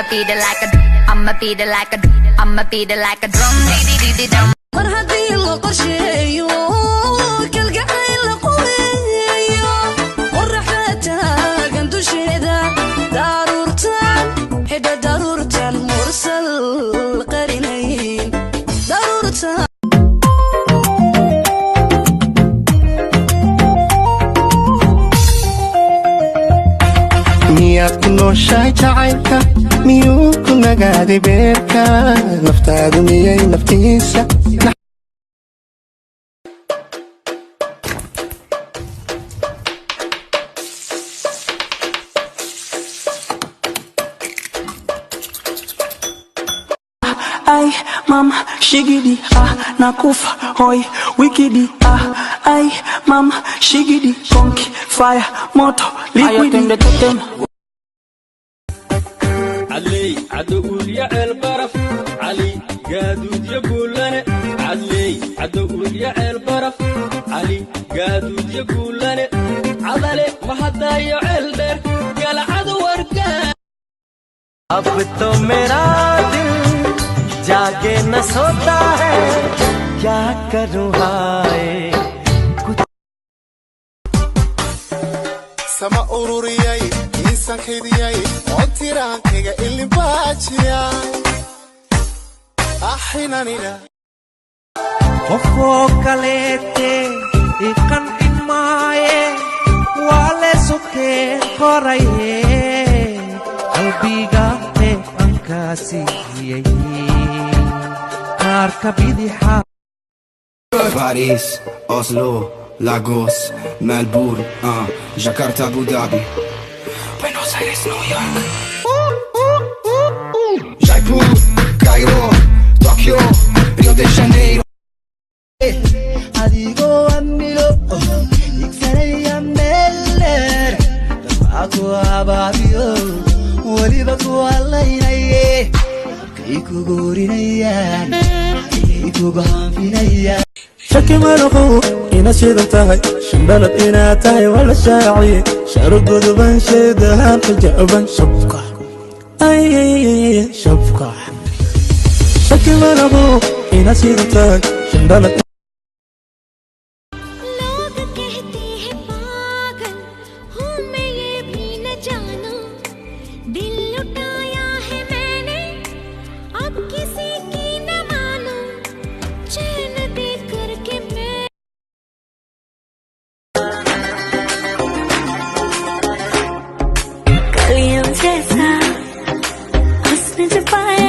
beat it like a, I'ma beat it like a, I'ma beat it like a drum. Dum. mar haddii la qorsheeyo kalgacayl la quweeyo qorraxda taagan dusheeda daruurtan xidha daruurtan mursal qarinayn daruurtan miyaad ku nooshahay jacaylka miyuu ku nagaaday beerka naftaadu miyay naftiisa Ay, mama, shigidi, nakufa, hoi, wikidi, ay, mama, shigidi, konki, fire, moto, liquidi. علي عدو يا البرف علي قادود يقولنا علي عدو يا البرف علي قادود يقولنا عضلي ما حدا يعلبر قال عدو ورقان अब तो मेरा दिल जागे न सोता है क्या करूँ हाय sama ururiyay insaankaydiyay oo tiraankayga ilin baajiyay axinanina qofoo kaleete iqancin maaye waa le sokeen koraye qalbiga eeqankaasiyay kaarka bidixa Paris, Oslo, Lagos, Melbourne, Jakarta, Abu Dhabi, Buenos Aires, New York, Jaipur, Cairo, Tokyo, Rio de Janeiro. adigo amilo iksanaya meler aku ababiyo waliba ku alaynaye kay ku goorinayan kay ku gaanfinaya shaki malaqo ina shidan tahay shambalad ina tahay wala shaaci sharugodu ban sheedahan qajaban shabka ay shabka shaki malaqo ina shidan tahay shambalad लोग कहते हैं पागल हूँ मैं ये भी न जानू दिल लुटाया है मैंने अब किसी की न मानू चैन दे करके मैं कलियों जैसा हुस्न जब पाया